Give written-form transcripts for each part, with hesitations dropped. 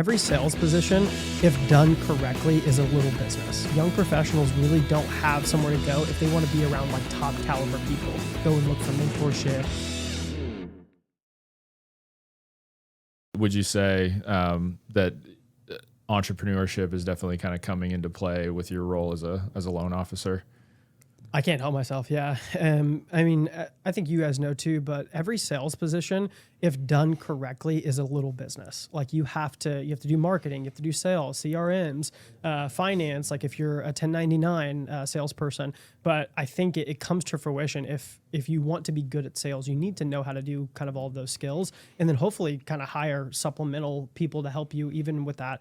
every sales position, if done correctly, is a little business. Young professionals really don't have somewhere to go if they want to be around like top caliber people. Go and look for mentorship. Would you say that entrepreneurship is definitely kind of coming into play with your role as a loan officer? I can't help myself. Yeah. I mean, I think you guys know too, but every sales position, if done correctly, is a little business. Like you have to do marketing, you have to do sales, CRMs, finance, like if you're a 1099 salesperson. But I think it comes to fruition. If you want to be good at sales, you need to know how to do kind of all of those skills, and then hopefully kind of hire supplemental people to help you even with that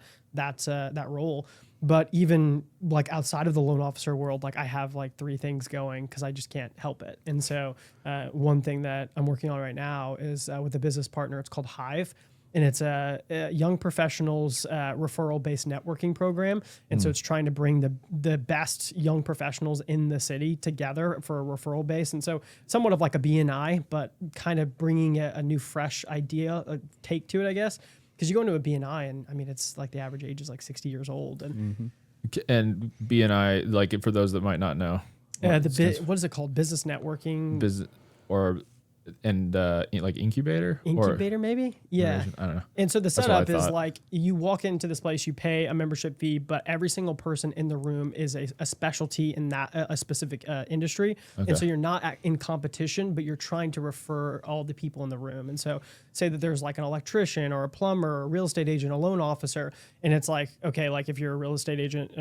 role. But even like outside of the loan officer world, like I have like 3 things going because I just can't help it. And so one thing that I'm working on right now is with a business partner. It's called Hive, and it's a young professionals referral-based networking program. And so it's trying to bring the best young professionals in the city together for a referral base. And so somewhat of like a BNI, but kind of bringing a new, fresh idea, a take to it, I guess. Because you go into a BNI, and I mean, it's like the average age is like 60 years old. And And BNI, like for those that might not know, what is it called? Business networking, like incubator, maybe. Yeah, I don't know. And so the setup is like you walk into this place, you pay a membership fee, but every single person in the room is a specialty in that a specific industry. Okay. And so you're not in competition, but you're trying to refer all the people in the room. And so say that there's like an electrician or a plumber or a real estate agent, a loan officer, and it's like, okay, like if you're a real estate agent,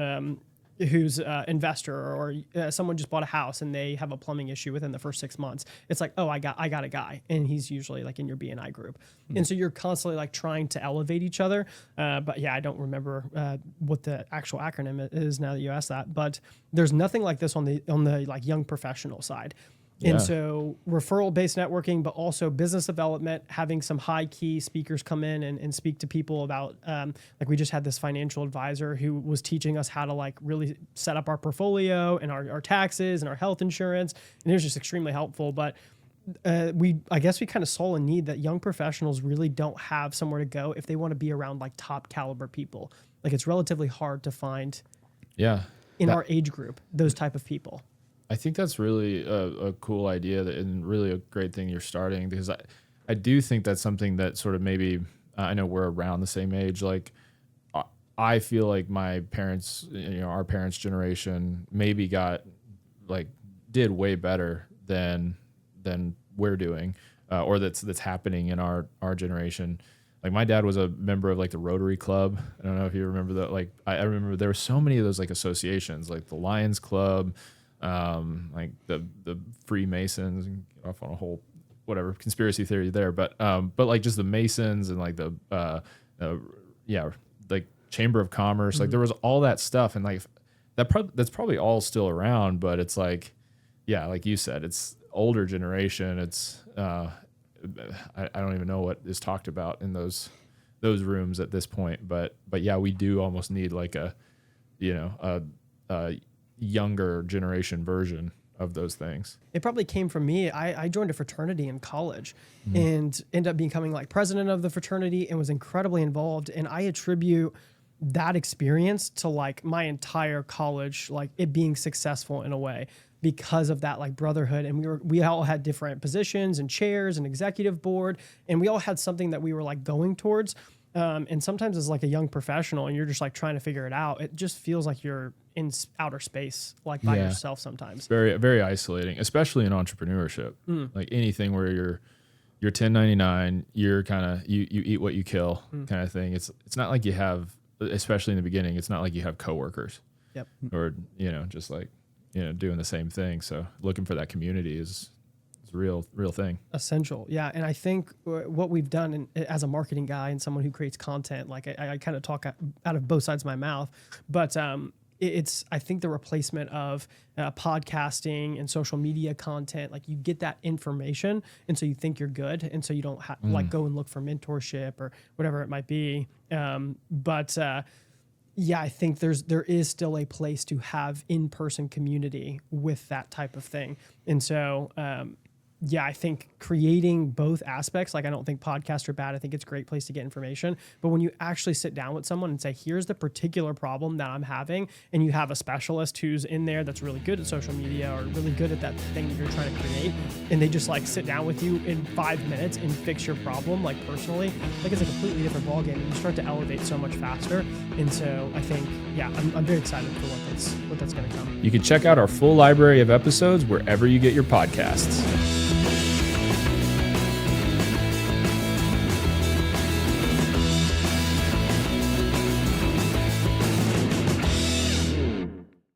who's an investor or someone just bought a house and they have a plumbing issue within the first 6 months. It's like, oh, I got a guy, and he's usually like in your BNI group. And so you're constantly like trying to elevate each other. But yeah, I don't remember what the actual acronym is now that you asked that, but there's nothing like this on the like young professional side. Yeah. And so referral-based networking, but also business development, having some high-key speakers come in and speak to people about, like we just had this financial advisor who was teaching us how to like really set up our portfolio and our taxes and our health insurance. And it was just extremely helpful. But I guess we kind of saw a need that young professionals really don't have somewhere to go if they want to be around like top caliber people. Like it's relatively hard to find in our age group, those type of people. I think that's really a cool idea and really a great thing you're starting, because I do think that's something that sort of maybe, I know we're around the same age. Like I feel like my parents, our parents' generation maybe did way better than we're doing, or that's happening in our generation. Like my dad was a member of like the Rotary Club. I don't know if you remember that. Like I remember there were so many of those like associations, like the Lions Club, like the Freemasons, and get off on a whole whatever conspiracy theory there, but like just the Masons and like the like Chamber of Commerce, like there was all that stuff, and like that's probably all still around, but it's like, yeah, like you said, it's older generation. It's I don't even know what is talked about in those rooms at this point, but yeah, we do almost need like a younger generation version of those things. It probably came from me. I joined a fraternity in college and ended up becoming like president of the fraternity and was incredibly involved. And I attribute that experience to like my entire college, like it being successful in a way because of that like brotherhood. And we all had different positions and chairs and executive board, and we all had something that we were like going towards. And sometimes as like a young professional and you're just like trying to figure it out, it just feels like you're in outer space, like by yourself sometimes. Very, very isolating, especially in entrepreneurship. Like anything where you're 1099, you're kind of, you eat what you kill kind of thing. It's not like you have, especially in the beginning, it's not like you have coworkers. Yep. Or, just like, doing the same thing. So looking for that community is a real thing. Essential. Yeah. And I think what we've done as a marketing guy and someone who creates content, like I kind of talk out of both sides of my mouth, but it's, I think the replacement of podcasting and social media content, like you get that information. And so you think you're good. And so you don't like go and look for mentorship or whatever it might be. Yeah, I think there is still a place to have in-person community with that type of thing. And so, yeah, I think creating both aspects, like I don't think podcasts are bad. I think it's a great place to get information. But when you actually sit down with someone and say, here's the particular problem that I'm having, and you have a specialist who's in there that's really good at social media or really good at that thing that you're trying to create, and they just like sit down with you in 5 minutes and fix your problem, like personally, like it's a completely different ballgame. And you start to elevate so much faster. And so I think, yeah, I'm very excited for what that's going to come. You can check out our full library of episodes wherever you get your podcasts.